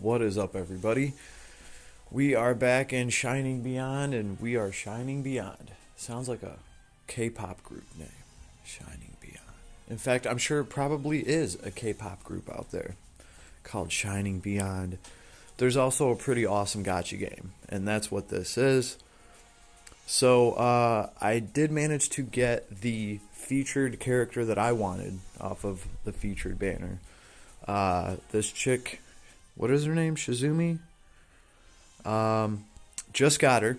What is up, everybody? We are back in Shining Beyond, and we are Shining Beyond. Sounds like a K-pop group name. Shining Beyond. In fact, I'm sure it probably is a K-pop group out there called Shining Beyond. There's also a pretty awesome gacha game, and that's what this is. So, I did manage to get the featured character that I wanted off of the featured banner. This chick, what is her name? Shizumi? Just got her.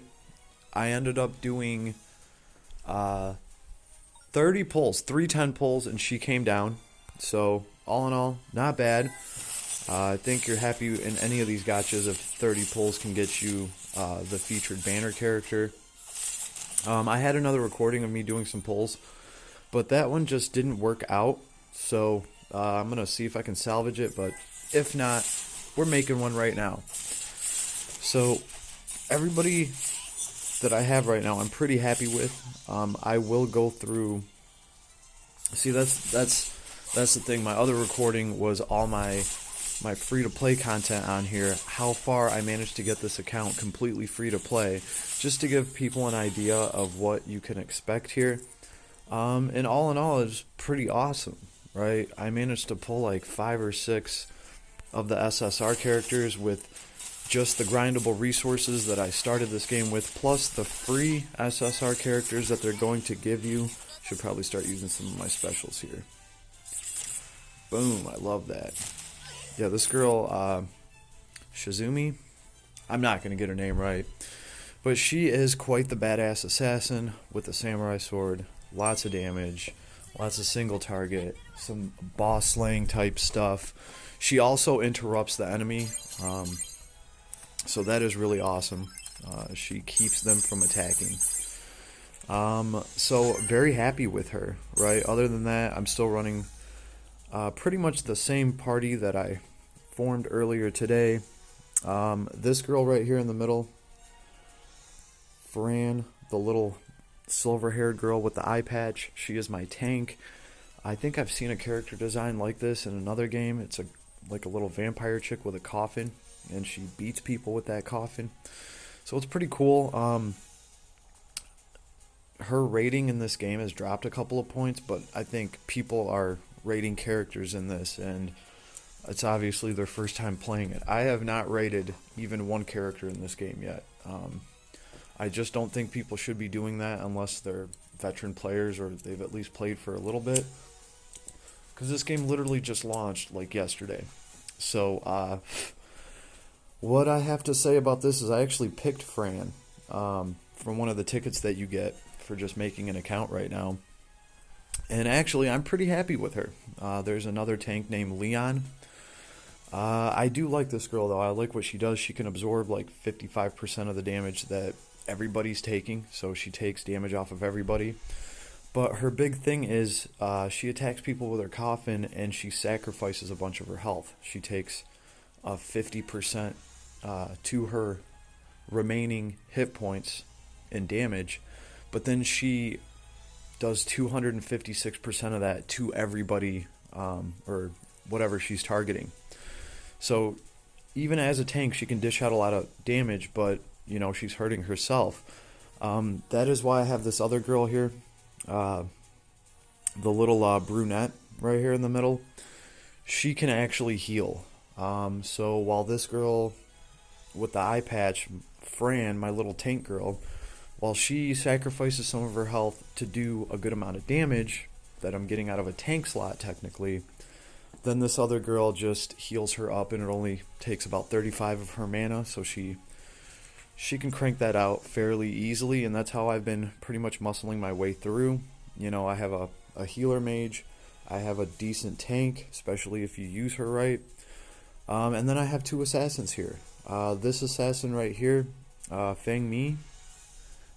I ended up doing 30 pulls, 310 pulls, and she came down. So, all in all, not bad. I think you're happy in any of these gachas if 30 pulls can get you the featured banner character. I had another recording of me doing some pulls, but that one just didn't work out. So, I'm going to see if I can salvage it, but if not, we're making one right now. So, everybody that I have right now, I'm pretty happy with. I will go through. See, that's the thing. My other recording was all my free-to-play content on here. How far I managed to get this account completely free-to-play, just to give people an idea of what you can expect here. And all in all, it's pretty awesome, right? I managed to pull like 5 or 6 of the SSR characters with just the grindable resources that I started this game with, plus the free SSR characters that they're going to give you. Should probably start using some of my specials here. Boom, I love that. Yeah, this girl, Shizumi, I'm not going to get her name right, but she is quite the badass assassin with a samurai sword, lots of damage, lots of single target, some boss slaying type stuff. She also interrupts the enemy, so that is really awesome. She keeps them from attacking. So very happy with her, right? Other than that, I'm still running pretty much the same party that I formed earlier today. This girl right here in the middle, Fran, the little silver-haired girl with the eye patch, she is my tank. I think I've seen a character design like this in another game. It's like a little vampire chick with a coffin, and she beats people with that coffin. So it's pretty cool. Her rating in this game has dropped a couple of points, but I think people are rating characters in this, and it's obviously their first time playing it. I have not rated even one character in this game yet. I just don't think people should be doing that unless they're veteran players or they've at least played for a little bit. Because this game literally just launched like yesterday. So, what I have to say about this is I actually picked Fran from one of the tickets that you get for just making an account right now. And actually, I'm pretty happy with her. There's another tank named Leon. I do like this girl, though. I like what she does. She can absorb like 55% of the damage that everybody's taking. So she takes damage off of everybody. But her big thing is she attacks people with her coffin, and she sacrifices a bunch of her health. She takes 50% to her remaining hit points and damage. But then she does 256% of that to everybody, or whatever she's targeting. So even as a tank, she can dish out a lot of damage, but you know, she's hurting herself. That is why I have this other girl here, the little brunette right here in the middle. She can actually heal. So while this girl with the eye patch, Fran, my little tank girl, while she sacrifices some of her health to do a good amount of damage that I'm getting out of a tank slot technically, then this other girl just heals her up, and it only takes about 35 of her mana, so she can crank that out fairly easily, and that's how I've been pretty much muscling my way through. You know, I have a healer mage, I have a decent tank, especially if you use her right, and then I have 2 assassins here. This assassin right here,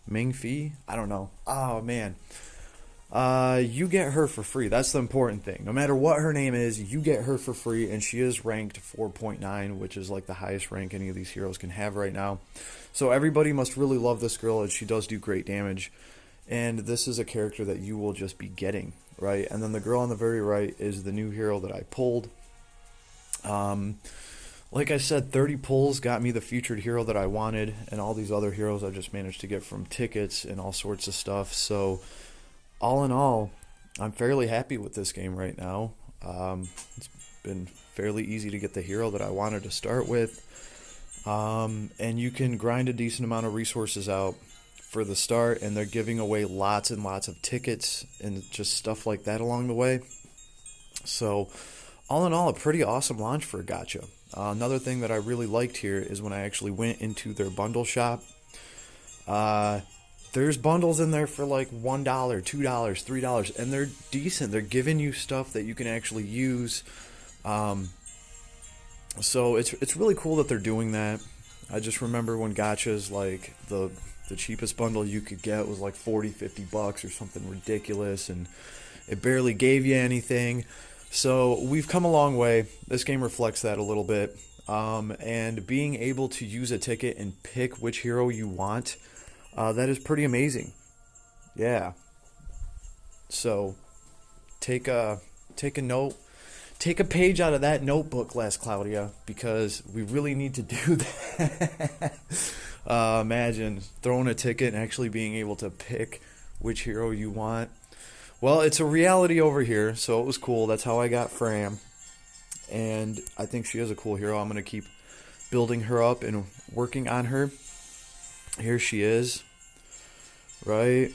Ming-Fi? I don't know. Oh, man. You get her for free. That's the important thing. No matter what her name is, you get her for free, and she is ranked 4.9, which is like the highest rank any of these heroes can have right now. So everybody must really love this girl, and she does do great damage. And this is a character that you will just be getting, right? And then the girl on the very right is the new hero that I pulled. Like I said, 30 pulls got me the featured hero that I wanted, and all these other heroes I just managed to get from tickets and all sorts of stuff. So, all in all, I'm fairly happy with this game right now. It's been fairly easy to get the hero that I wanted to start with. And you can grind a decent amount of resources out for the start, and they're giving away lots and lots of tickets and just stuff like that along the way. So, all in all, a pretty awesome launch for a gacha. Another thing that I really liked here is when I actually went into their bundle shop. There's bundles in there for like $1, $2, $3, and they're decent. They're giving you stuff that you can actually use. So it's really cool that they're doing that. I just remember when gachas, like the cheapest bundle you could get was like $40-$50 or something ridiculous, and it barely gave you anything. So we've come a long way. This game reflects that a little bit. And being able to use a ticket and pick which hero you want, that is pretty amazing. Yeah. So take a note. Take a page out of that notebook, Last Claudia, because we really need to do that. Imagine throwing a ticket and actually being able to pick which hero you want. Well, it's a reality over here, so it was cool. That's how I got Fran. And I think she is a cool hero. I'm going to keep building her up and working on her. Here she is. Right?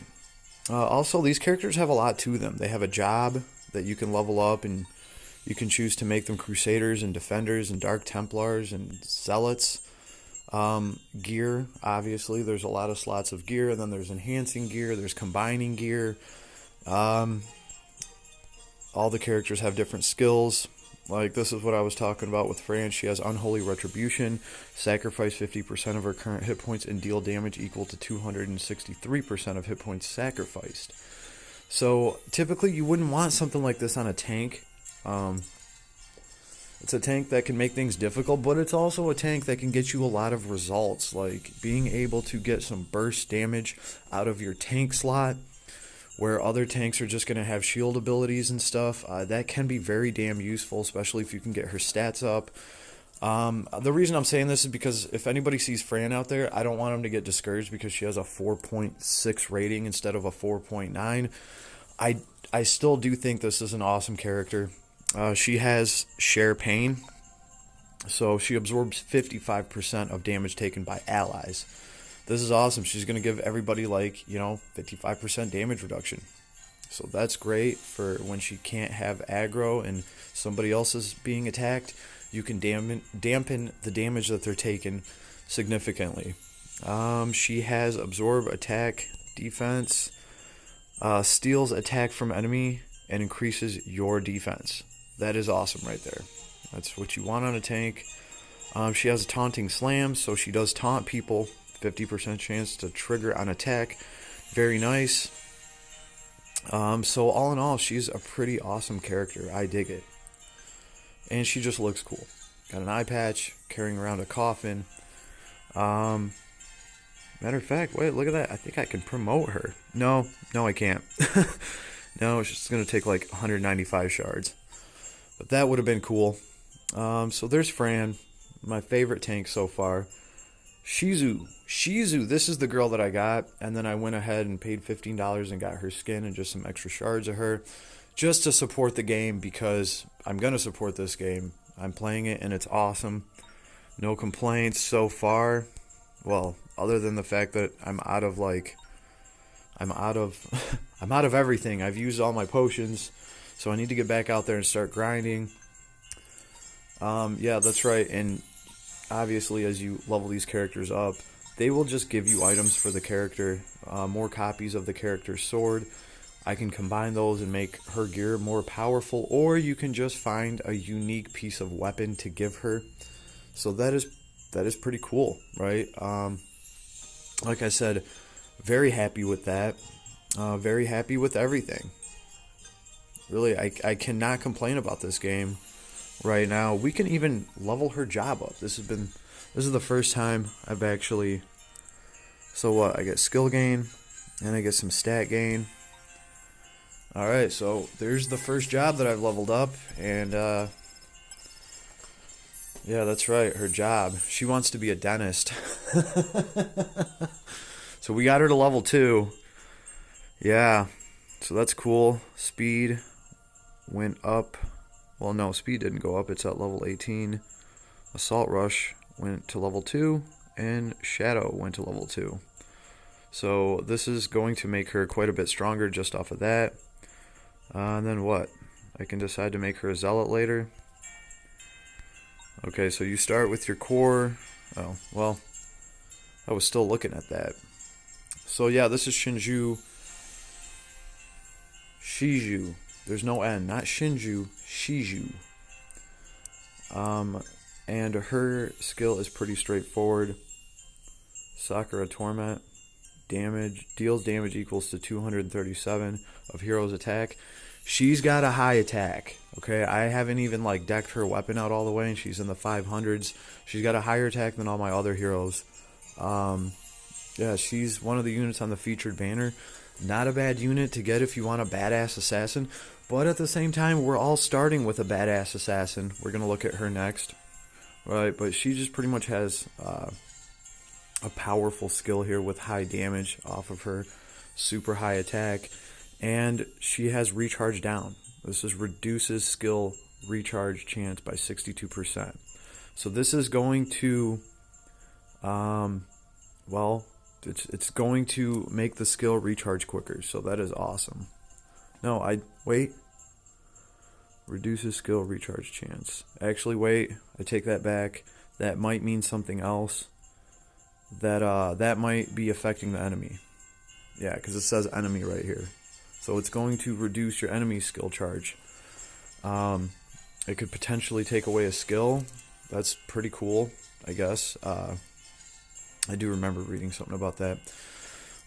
Also, these characters have a lot to them. They have a job that you can level up, and you can choose to make them Crusaders and Defenders and Dark Templars and Zealots. Gear, obviously. There's a lot of slots of gear. And then there's enhancing gear. There's combining gear. All the characters have different skills. Like, this is what I was talking about with Fran. She has Unholy Retribution, sacrifice 50% of her current hit points and deal damage equal to 263% of hit points sacrificed. So, typically you wouldn't want something like this on a tank. It's a tank that can make things difficult, but it's also a tank that can get you a lot of results. Like, being able to get some burst damage out of your tank slot, where other tanks are just going to have shield abilities and stuff. That can be very damn useful, especially if you can get her stats up. The reason I'm saying this is because if anybody sees Fran out there, I don't want them to get discouraged because she has a 4.6 rating instead of a 4.9. I still do think this is an awesome character. She has Share Pain, so she absorbs 55% of damage taken by allies. This is awesome. She's going to give everybody, like, 55% damage reduction. So that's great for when she can't have aggro and somebody else is being attacked. You can dampen the damage that they're taking significantly. She has Absorb, Attack, Defense, steals attack from enemy, and increases your defense. That is awesome right there. That's what you want on a tank. She has a Taunting Slam, so she does taunt people. 50% chance to trigger on attack. Very nice. So all in all, she's a pretty awesome character. I dig it. And she just looks cool. Got an eye patch, carrying around a coffin. Matter of fact, wait, look at that. I think I can promote her. No, I can't. No, it's just going to take like 195 shards. But that would have been cool. So there's Fran, my favorite tank so far. Shizu, this is the girl that I got, and then I went ahead and paid $15 and got her skin and just some extra shards of her, just to support the game, because I'm going to support this game. I'm playing it, and it's awesome. No complaints so far. Well, other than the fact that I'm out of everything. I've used all my potions, so I need to get back out there and start grinding. Yeah, that's right, and obviously, as you level these characters up, they will just give you items for the character, more copies of the character's sword. I can combine those and make her gear more powerful, or you can just find a unique piece of weapon to give her. So that is pretty cool, right? Like I said, very happy with that. Very happy with everything. Really, I cannot complain about this game. Right now, we can even level her job up. This is the first time I've actually. So what? I get skill gain, and I get some stat gain. All right, so there's the first job that I've leveled up, and Yeah, that's right. Her job. She wants to be a dentist. So we got her to level 2. Yeah. So that's cool. Speed went up. Well, no, speed didn't go up. It's at level 18. Assault Rush went to level 2. And Shadow went to level 2. So this is going to make her quite a bit stronger just off of that. And then what? I can decide to make her a Zealot later. Okay, so you start with your core. Oh, well, I was still looking at that. So yeah, this is Shizu. There's no N, not Shizu, Shizu. And her skill is pretty straightforward. Sakura Torment. Damage, deals damage equals to 237 of hero's attack. She's got a high attack. Okay, I haven't even like decked her weapon out all the way, and she's in the 500s. She's got a higher attack than all my other heroes. Yeah, she's one of the units on the featured banner. Not a bad unit to get if you want a badass assassin, but at the same time, we're all starting with a badass assassin. We're gonna look at her next, right? But she just pretty much has a powerful skill here with high damage off of her super high attack, and she has recharge down. This is reduces skill recharge chance by 62%. So this is going to well, it's going to make the skill recharge quicker, so that is awesome. No, wait. Reduces skill recharge chance. Actually, wait, I take that back. That might mean something else. That might be affecting the enemy. Yeah, because it says enemy right here. So it's going to reduce your enemy's skill charge. It could potentially take away a skill. That's pretty cool, I guess. I do remember reading something about that.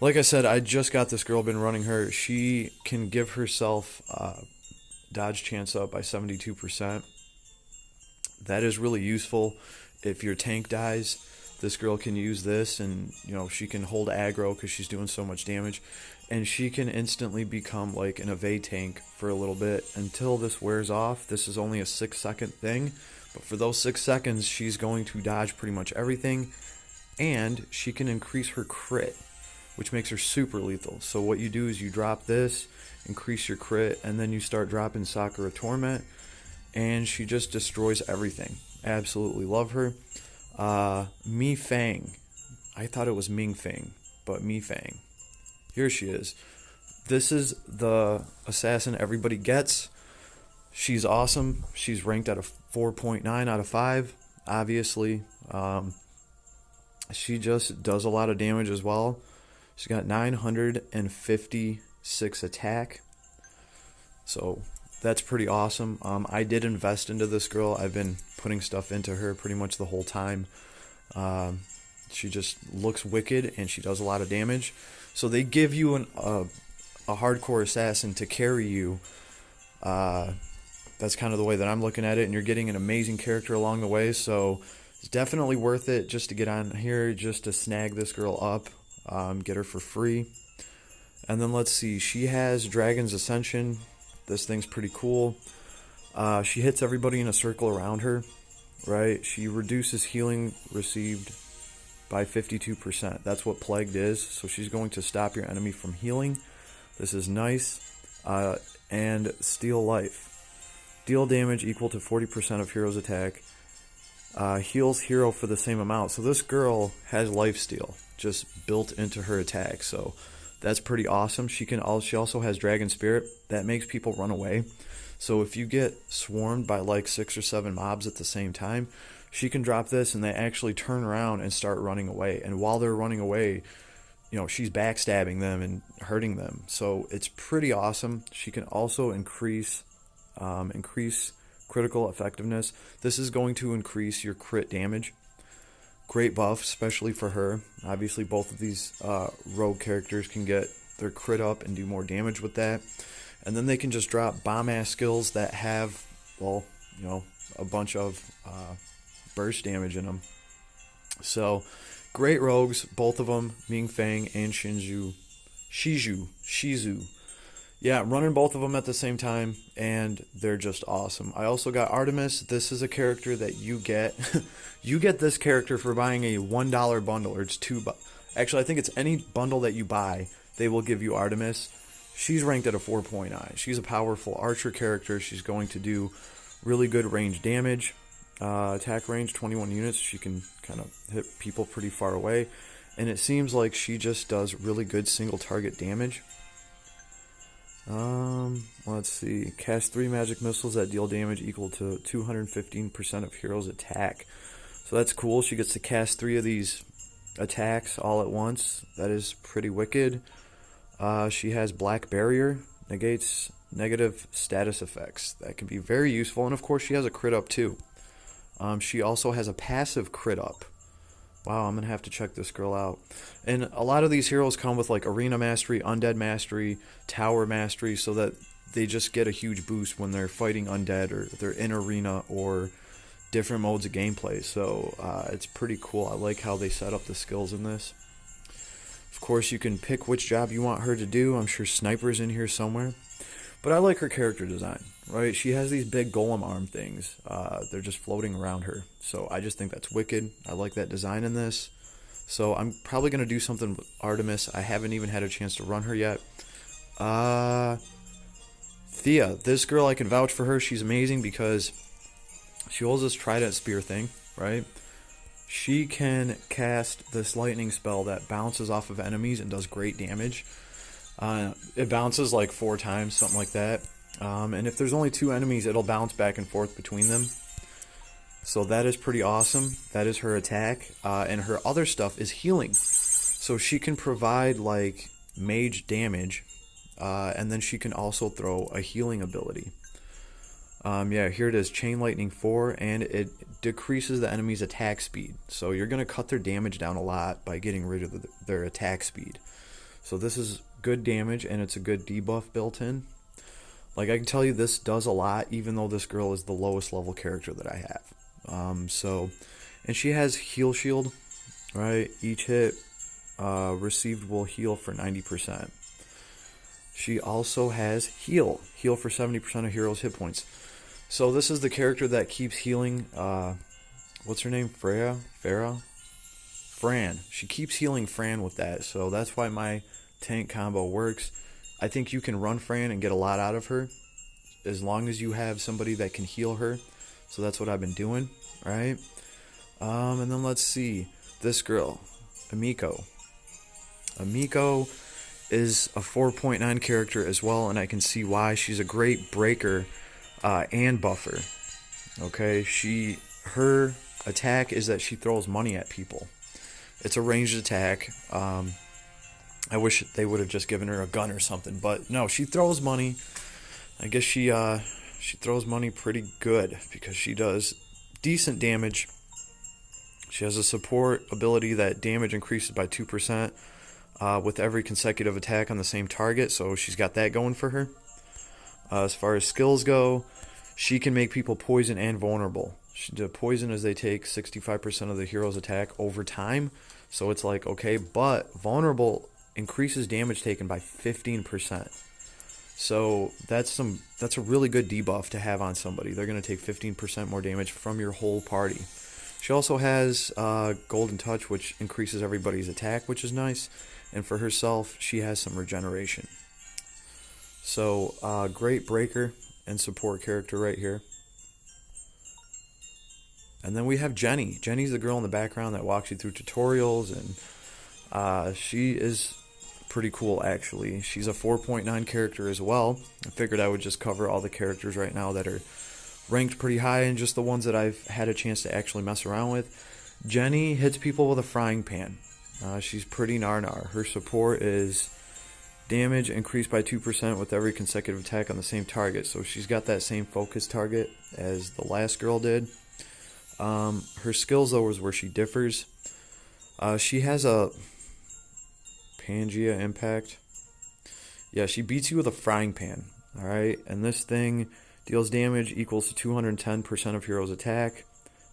Like I said, I just got this girl, been running her. She can give herself dodge chance up by 72%. That is really useful. If your tank dies, this girl can use this, and she can hold aggro because she's doing so much damage, and she can instantly become like an evade tank for a little bit until this wears off. This is only a 6-second thing, but for those 6 seconds, she's going to dodge pretty much everything, and she can increase her crit, which makes her super lethal. So what you do is you drop this, increase your crit, and then you start dropping Sakura Torment, and she just destroys everything. Absolutely love her. Mefang. I thought it was Mingfang, but Mefang. Here she is. This is the assassin everybody gets. She's awesome. She's ranked at a 4.9 out of 5. Obviously, she just does a lot of damage as well. She's got 956 attack. So that's pretty awesome. I did invest into this girl. I've been putting stuff into her pretty much the whole time. She just looks wicked, and she does a lot of damage. So they give you a hardcore assassin to carry you. That's kind of the way that I'm looking at it, and you're getting an amazing character along the way. So it's definitely worth it just to get on here, just to snag this girl up, get her for free. And then let's see, she has Dragon's Ascension. This thing's pretty cool. She hits everybody in a circle around her, right? She reduces healing received by 52%. That's what Plagued is. So she's going to stop your enemy from healing. This is nice. And Steal Life. Deal damage equal to 40% of hero's attack. Heals hero for the same amount. So this girl has lifesteal just built into her attack. So that's pretty awesome. She also has Dragon Spirit. That makes people run away. So if you get swarmed by like 6 or 7 mobs at the same time, she can drop this and they actually turn around and start running away. And while they're running away, she's backstabbing them and hurting them. So it's pretty awesome. She can also increase critical effectiveness. This is going to increase your crit damage. Great buff, especially for her. Obviously, both of these rogue characters can get their crit up and do more damage with that. And then they can just drop bomb-ass skills that have, a bunch of burst damage in them. So, great rogues, both of them, Mingfang and Shizu. Yeah, I'm running both of them at the same time, and they're just awesome. I also got Artemis. This is a character that you get. You get this character for buying a $1 bundle, or it's actually, I think it's any bundle that you buy, they will give you Artemis. She's ranked at a 4.9. She's a powerful archer character. She's going to do really good range damage. Attack range, 21 units. She can kind of hit people pretty far away. And it seems like she just does really good single target damage. Let's see. Cast 3 magic missiles that deal damage equal to 215% of hero's attack. So that's cool. She gets to cast 3 of these attacks all at once. That is pretty wicked. She has Black Barrier, negates negative status effects. That can be very useful. And of course, she has a crit up too. She also has a passive crit up. Wow, I'm going to have to check this girl out. And a lot of these heroes come with like Arena Mastery, Undead Mastery, Tower Mastery, so that they just get a huge boost when they're fighting Undead or they're in Arena or different modes of gameplay. So it's pretty cool. I like how they set up the skills in this. Of course, you can pick which job you want her to do. I'm sure Sniper's in here somewhere. But I like her character design, right? She has these big golem arm things. They're just floating around her. So I just think that's wicked. I like that design in this. So I'm probably going to do something with Artemis. I haven't even had a chance to run her yet. Thea. This girl, I can vouch for her. She's amazing because she holds this trident spear thing, right? She can cast this lightning spell that bounces off of enemies and does great damage. It bounces like 4 times, something like that. And if there's only 2 enemies, it'll bounce back and forth between them. So that is pretty awesome. That is her attack. And her other stuff is healing. So she can provide like mage damage. And then she can also throw a healing ability. Yeah, here it is, Chain Lightning 4, and it decreases the enemy's attack speed. So you're going to cut their damage down a lot by getting rid of their attack speed. So this is good damage, and it's a good debuff built in. Like, I can tell you this does a lot, even though this girl is the lowest level character that I have. And she has Heal Shield, right? Each hit received will heal for 90%. She also has Heal for 70% of heroes' hit points. So this is the character that keeps healing, what's her name, Fran? She keeps healing Fran with that, so that's why my tank combo works. I think you can run Fran and get a lot out of her, as long as you have somebody that can heal her. So that's what I've been doing, right? And then let's see, this girl, Amiko. Amiko is a 4.9 character as well, and I can see why. She's a great breaker and buffer. Okay, her attack is that she throws money at people. It's a ranged attack. I wish they would have just given her a gun or something, but no, she throws money. I guess she throws money pretty good because she does decent damage. She has a support ability that damage increases by 2%. With every consecutive attack on the same target, so she's got that going for her. As far as skills go, she can make people poison and vulnerable. The poison is they take 65% of the hero's attack over time, so it's like, okay, but vulnerable increases damage taken by 15%. So that's a really good debuff to have on somebody. They're going to take 15% more damage from your whole party. She also has Golden Touch, which increases everybody's attack, which is nice. And for herself, she has some regeneration. So, great breaker and support character right here. And then we have Jenny. Jenny's the girl in the background that walks you through tutorials, and she is pretty cool, actually. She's a 4.9 character as well. I figured I would just cover all the characters right now that are ranked pretty high and just the ones that I've had a chance to actually mess around with. Jenny hits people with a frying pan. She's pretty nar. Her support is damage increased by 2% with every consecutive attack on the same target. So she's got that same focus target as the last girl did. Her skills, though, is where she differs. She has a Pangea impact. Yeah, she beats you with a frying pan. Alright, and this thing deals damage equals to 210% of hero's attack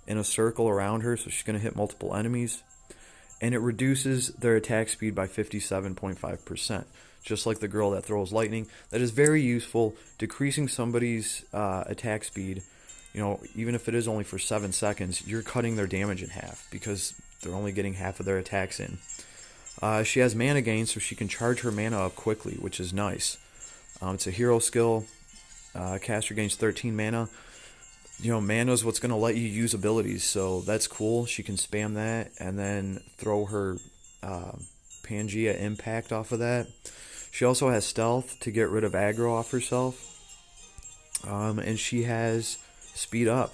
in a circle around her, so she's going to hit multiple enemies. and it reduces their attack speed by 57.5%. Just like the girl that throws lightning. That is very useful, decreasing somebody's attack speed. You know, even if it is only for 7 seconds, you're cutting their damage in half because they're only getting half of their attacks in. She has mana gain, so she can charge her mana up quickly, which is nice. It's a hero skill. Caster gains 13 mana. You know, mana is what's going to let you use abilities, so that's cool. She can spam that and then throw her Pangea Impact off of that. She also has Stealth to get rid of aggro off herself. And she has Speed Up,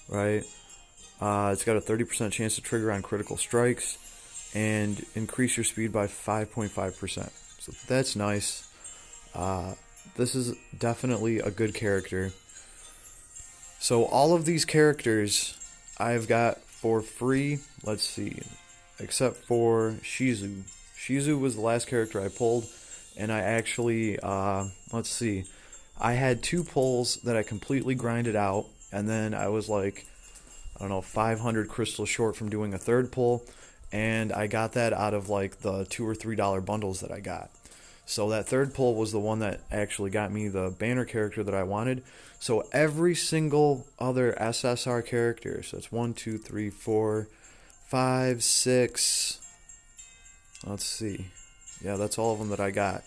right? It's got a 30% chance to trigger on critical strikes and increase your speed by 5.5%. So that's nice. This is definitely a good character. So all of these characters I've got for free, let's see, except for Shizu. Shizu was the last character I pulled, and I actually, let's see, I had 2 pulls that I completely grinded out, and then I was like, I don't know, 500 crystals short from doing a 3rd pull, and I got that out of like the $2 or $3 bundles that I got. So that 3rd pull was the one that actually got me the banner character that I wanted. So every single other SSR character, so it's 1, 2, 3, 4, 5, 6, let's see. Yeah, that's all of them that I got.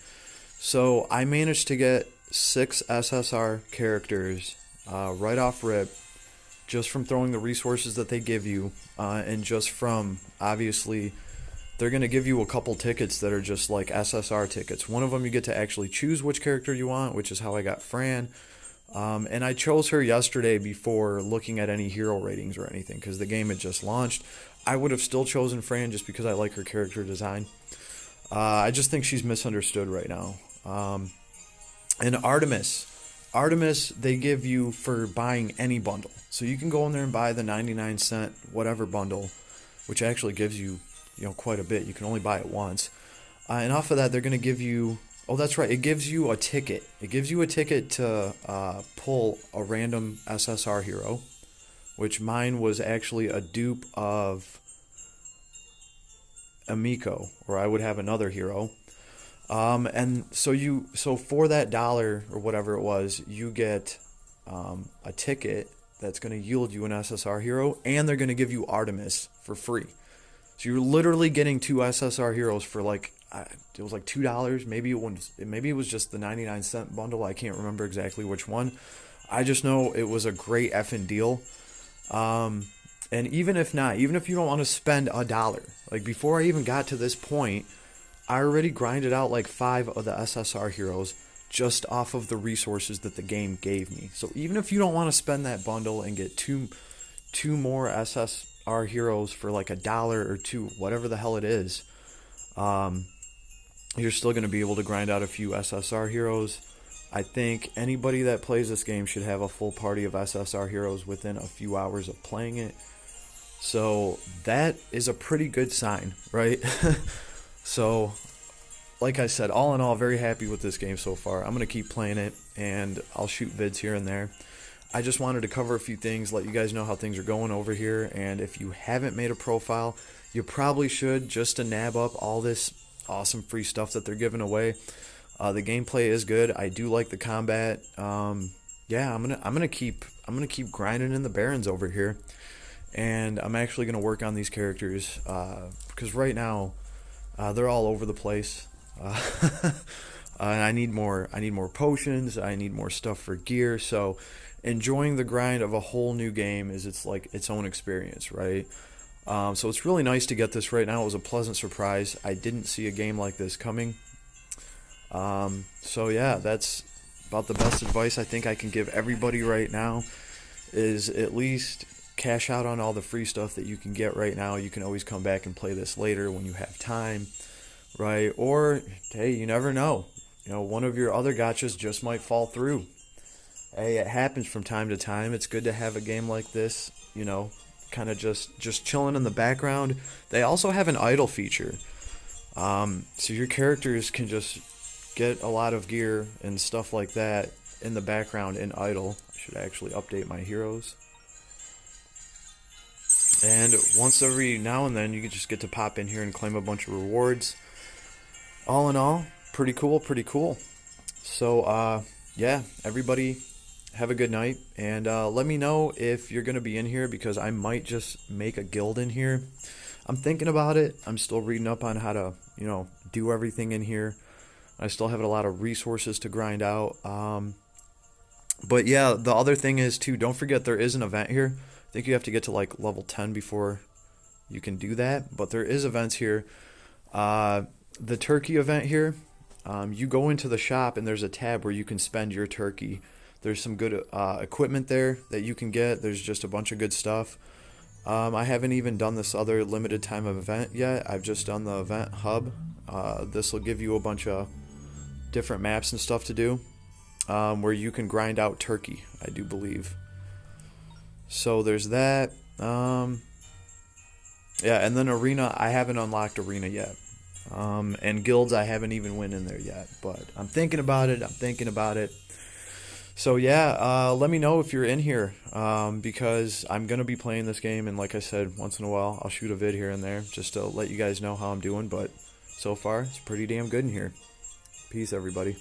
So I managed to get 6 SSR characters right off rip, just from throwing the resources that they give you, and just from, obviously, they're going to give you a couple tickets that are just like SSR tickets. One of them you get to actually choose which character you want, which is how I got Fran. And I chose her yesterday before looking at any hero ratings or anything, because the game had just launched. I would have still chosen Fran just because I like her character design. I just think she's misunderstood right now. And Artemis. Artemis, they give you for buying any bundle. So you can go in there and buy the 99-cent whatever bundle, which actually gives you, you know, quite a bit. You can only buy it once. And off of that, they're going to give you... Oh, that's right. It gives you a ticket. It gives you a ticket to pull a random SSR hero, which mine was actually a dupe of Amiko, or I would have another hero. And so for that $1 or whatever it was, you get a ticket that's going to yield you an SSR hero, and they're going to give you Artemis for free. So you're literally getting 2 SSR heroes for like, it was like $2. Maybe it was just the 99-cent bundle. I can't remember exactly which one. I just know it was a great effing deal. And even if not, even if you don't want to spend $1, like before I even got to this point, I already grinded out like 5 of the SSR heroes just off of the resources that the game gave me. So even if you don't want to spend that bundle and get two more SSR heroes for like $1 or $2, whatever the hell it is, you're still going to be able to grind out a few SSR heroes. I think anybody that plays this game should have a full party of SSR heroes within a few hours of playing it. So that is a pretty good sign, right? So, like I said, all in all, very happy with this game so far. I'm going to keep playing it, and I'll shoot vids here and there. I just wanted to cover a few things, let you guys know how things are going over here, and if you haven't made a profile, you probably should, just to nab up all this awesome free stuff that they're giving away. The gameplay is good. I do like the combat. Yeah, I'm gonna keep grinding in the Barrens over here, and I'm actually gonna work on these characters because right now they're all over the place. And I need more potions. I need more stuff for gear. So enjoying the grind of a whole new game it's like its own experience, right? So it's really nice to get this right now. It was a pleasant surprise. I didn't see a game like this coming. So yeah, that's about the best advice I think I can give everybody right now, is at least cash out on all the free stuff that you can get right now. You can always come back and play this later when you have time, right? Or, hey, you never know. You know, one of your other gotchas just might fall through. Hey, it happens from time to time. It's good to have a game like this, you know, kind of just chilling in the background. They also have an idle feature. So your characters can just get a lot of gear and stuff like that in the background in idle. I should actually update my heroes. And once every now and then, you can just get to pop in here and claim a bunch of rewards. All in all, pretty cool, pretty cool. So, yeah, everybody have a good night. And let me know if you're going to be in here, because I might just make a guild in here. I'm thinking about it. I'm still reading up on how to, do everything in here. I still have a lot of resources to grind out. But yeah, the other thing is too, don't forget there is an event here. I think you have to get to like level 10 before you can do that. But there is events here. The turkey event here, you go into the shop and there's a tab where you can spend your turkey. There's some good equipment there that you can get. There's just a bunch of good stuff. I haven't even done this other limited time event yet. I've just done the event hub. This will give you a bunch of different maps and stuff to do, where you can grind out turkey, I do believe. So there's that. Yeah, and then arena, I haven't unlocked arena yet. And guilds, I haven't even went in there yet. But I'm thinking about it. So yeah, let me know if you're in here, because I'm going to be playing this game. And like I said, once in a while, I'll shoot a vid here and there just to let you guys know how I'm doing. But so far, it's pretty damn good in here. Peace, everybody.